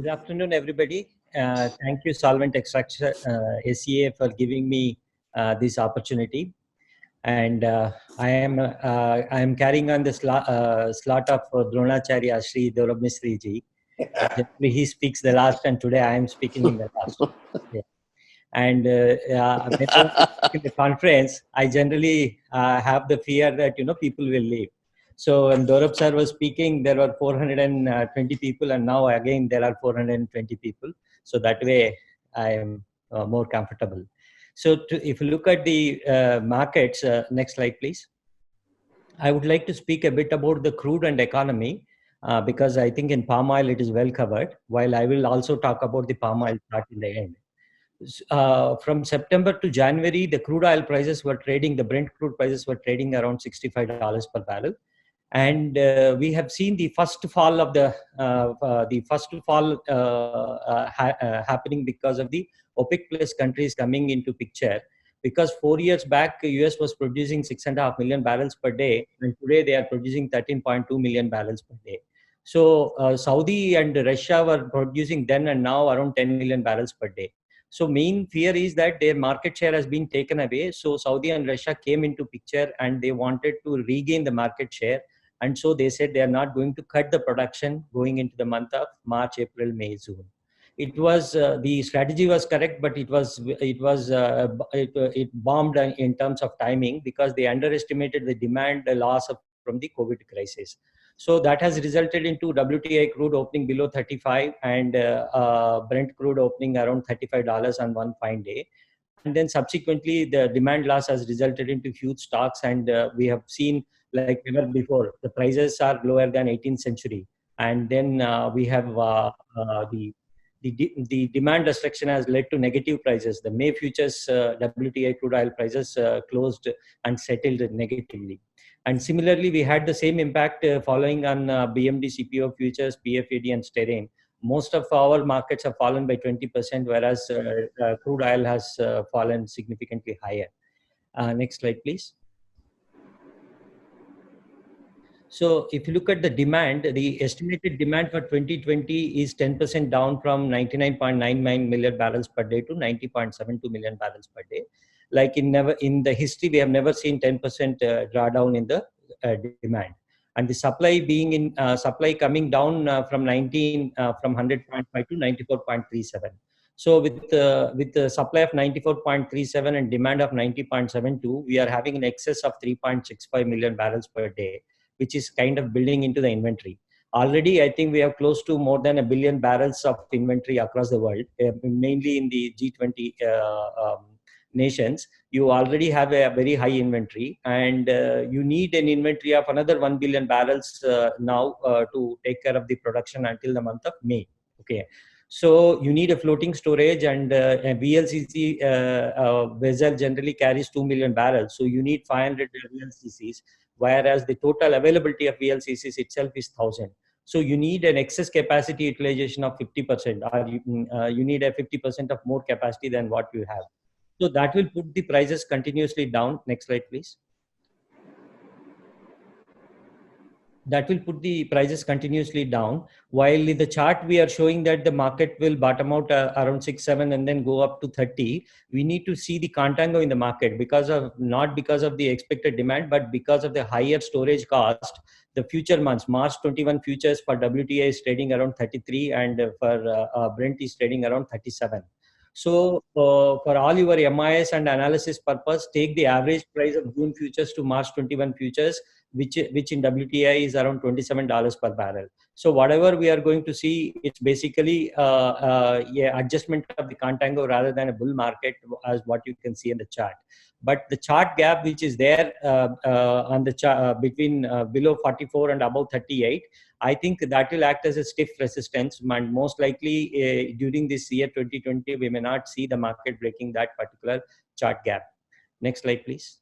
Good afternoon, everybody. Thank you, Solvent Extraction SCA, for giving me this opportunity. And I am carrying on the slot of Dronacharya Sri Dorabmisri ji. Generally, he speaks the last, and today I am speaking in the last. Yeah. And whenever I speak in the conference, I generally have the fear that people will leave. So when Dorab sir was speaking, there were 420 people, and now again there are 420 people. So that way I am more comfortable. So if you look at the markets, next slide, please. I would like to speak a bit about the crude and economy because I think in palm oil it is well covered, while I will also talk about the palm oil chart in the end. From September to January, the crude oil prices were trading, the Brent crude prices were trading around $65 per barrel. And we have seen the first fall of happening because of the OPEC plus countries coming into picture. Because 4 years back, US was producing 6.5 million barrels per day, and today they are producing 13.2 million barrels per day. So Saudi and Russia were producing then and now around 10 million barrels per day. So main fear is that their market share has been taken away. So Saudi and Russia came into picture and they wanted to regain the market share. And so they said they are not going to cut the production going into the month of March, April, May, June. It was the strategy was correct, but it bombed in terms of timing because they underestimated the demand loss from the COVID crisis. So that has resulted into WTI crude opening below 35 and Brent crude opening around $35 on one fine day. And then subsequently, the demand loss has resulted into huge stocks, and we have seen like never before. The prices are lower than 18th century, and then we have the demand destruction has led to negative prices. The May futures WTI crude oil prices closed and settled negatively. And similarly, we had the same impact following on BMD CPO futures, PFAD, and Sterane. Most of our markets have fallen by 20%, whereas crude oil has fallen significantly higher. Next slide, please. So if you look at the demand, the estimated demand for 2020 is 10% down from 99.99 million barrels per day to 90.72 million barrels per day. Like in the history, we have never seen 10% drawdown in the demand. And the supply being supply coming down from 100.5 to 94.37. So with the supply of 94.37 and demand of 90.72, we are having an excess of 3.65 million barrels per day, which is kind of building into the inventory. Already, I think we have close to more than 1 billion barrels of inventory across the world, mainly in the G20 nations. You already have a very high inventory, and you need an inventory of another 1 billion barrels now to take care of the production until the month of May. Okay. So you need a floating storage, and a VLCC vessel generally carries 2 million barrels. So you need 500 VLCCs, whereas the total availability of VLCCs itself is 1,000. So you need an excess capacity utilization of 50%, or you need a 50% of more capacity than what you have. So that will put the prices continuously down. Next slide, please. That will put the prices continuously down. While in the chart, we are showing that the market will bottom out around 6-7 and then go up to 30. We need to see the contango in the market not because of the expected demand, but because of the higher storage cost. The future months, March 21 futures for WTI is trading around 33, and for Brent is trading around 37. So for all your MIS and analysis purpose, take the average price of June futures to March 21 futures, which in WTI is around $27 per barrel. So whatever we are going to see, it's basically adjustment of the contango rather than a bull market, as what you can see in the chart. But the chart gap which is there on the chart between below 44 and above 38, I think that will act as a stiff resistance, and most likely during this year 2020, we may not see the market breaking that particular chart gap. Next slide, please.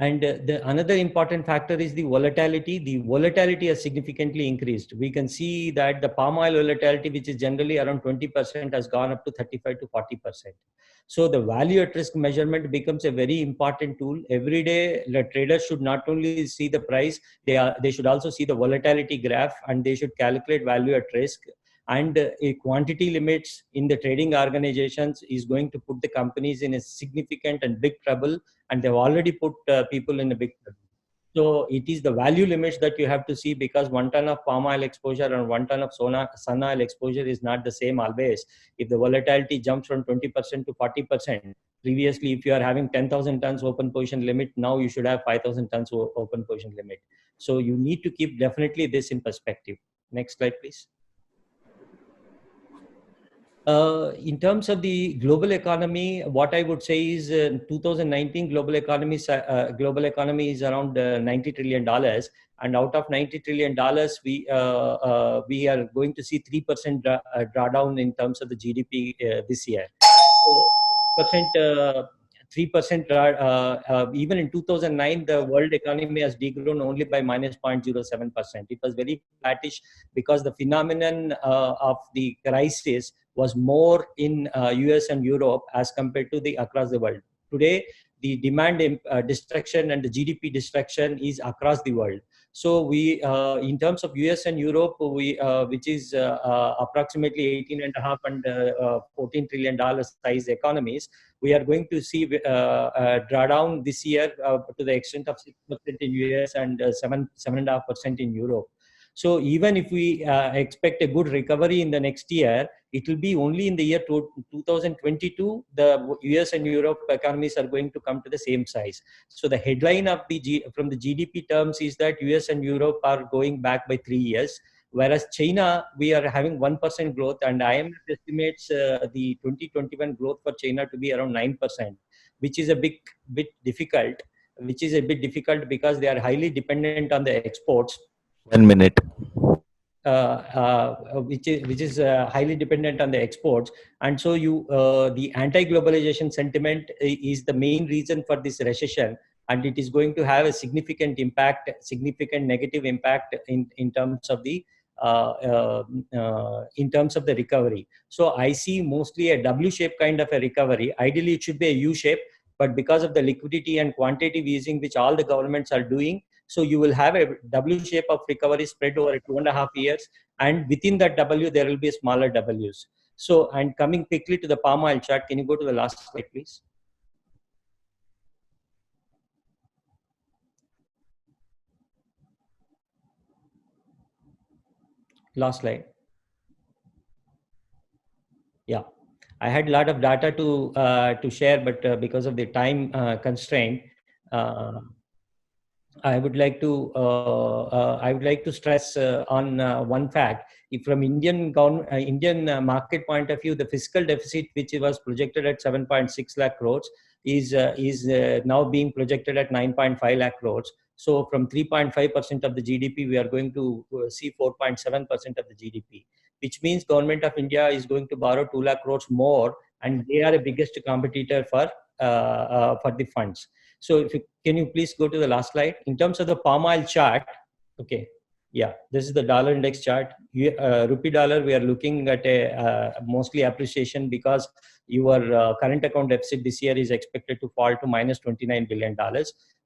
And the another important factor is the volatility. The volatility has significantly increased. We can see that the palm oil volatility, which is generally around 20%, has gone up to 35 to 40%. So the value at risk measurement becomes a very important tool. Every day, the traders should not only see the price, they should also see the volatility graph, and they should calculate value at risk. And a quantity limits in the trading organizations is going to put the companies in a significant and big trouble, and they've already put people in a big trouble. So it is the value limits that you have to see, because 1 ton of palm oil exposure and 1 ton of sun oil exposure is not the same always. If the volatility jumps from 20% to 40%, previously if you are having 10,000 tons open position limit, now you should have 5,000 tons open position limit. So you need to keep definitely this in perspective. Next slide, please. In terms of the global economy, what I would say is 2019 global economy is around $90 trillion, and out of $90 trillion, we are going to see 3% drawdown in terms of the GDP this year. So, 3%, even in 2009, the world economy has degrown only by minus 0.07%. It was very flattish because the phenomenon of the crisis was more in US and Europe as compared to the across the world. Today, the demand destruction and the GDP destruction is across the world. So we, in terms of US and Europe, which is approximately 18.5 and $14 trillion size economies, we are going to see drawdown this year to the extent of 6% in US and 7.5% in Europe. So even if we expect a good recovery in the next year, it will be only in the year 2022, the US and Europe economies are going to come to the same size. So the headline of from the GDP terms is that US and Europe are going back by 3 years, whereas China, we are having 1% growth, and IMF estimates the 2021 growth for China to be around 9%, which is a bit difficult, because they are highly dependent on the exports. 1 minute. Which is highly dependent on the exports, and so the anti-globalization sentiment is the main reason for this recession, and it is going to have a significant negative impact in terms of the recovery. So I see mostly a W-shaped kind of a recovery. Ideally, it should be a U-shape, but because of the liquidity and quantitative easing which all the governments are doing, so you will have a W shape of recovery spread over 2.5 years, and within that W, there will be smaller Ws. So, and coming quickly to the palm oil chart, can you go to the last slide, please? Last slide. Yeah, I had a lot of data to share, but because of the time constraint, I would like to stress on one fact. If from Indian market point of view, the fiscal deficit, which was projected at 7.6 lakh crores, is now being projected at 9.5 lakh crores. So from 3.5% of the GDP, we are going to see 4.7% of the GDP, which means government of India is going to borrow 2 lakh crores more, and they are the biggest competitor for the funds. So can you please go to the last slide? In terms of the palm oil chart, okay, yeah, this is the dollar index chart. Rupee dollar, we are looking at a mostly appreciation, because your current account deficit this year is expected to fall to minus $29 billion,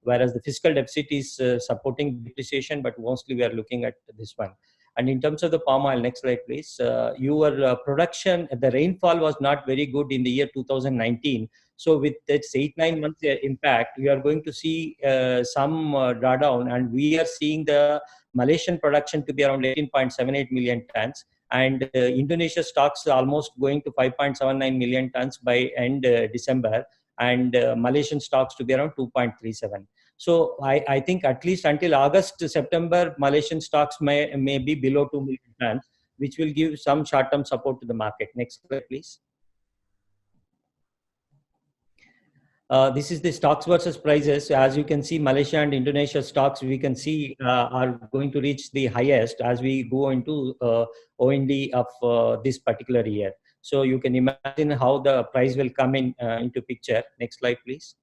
whereas the fiscal deficit is supporting depreciation, but mostly we are looking at this one. And in terms of the palm oil, next slide, please. Your production, the rainfall was not very good in the year 2019. So with its 8-9 months impact, we are going to see some drawdown, and we are seeing the Malaysian production to be around 18.78 million tons, and Indonesia stocks almost going to 5.79 million tons by end December, and Malaysian stocks to be around 2.37. So I think at least until August to September, Malaysian stocks may be below 2 million tons, which will give some short-term support to the market. Next slide, please. This is the stocks versus prices. As you can see, Malaysia and Indonesia stocks, we can see are going to reach the highest as we go into OND of this particular year. So you can imagine how the price will come into picture. Next slide, please.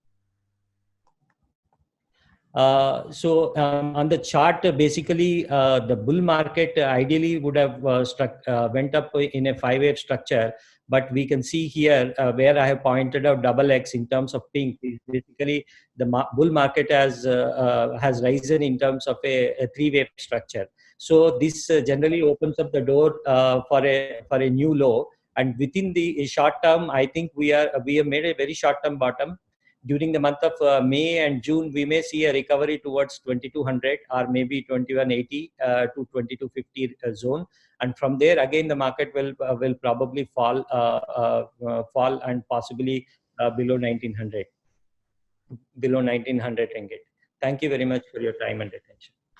On the chart, basically, the bull market ideally would have went up in a 5-wave structure, but we can see here where I have pointed out double X in terms of pink. Basically, the bull market has risen in terms of a 3-wave structure. So this generally opens up the door for a new low. And within the short term, I think we have made a very short term bottom. During the month of May and June, we may see a recovery towards 2200 or maybe 2180 to 2250 zone, and from there again the market will probably fall and possibly below 1900 ringgit. Thank you very much for your time and attention.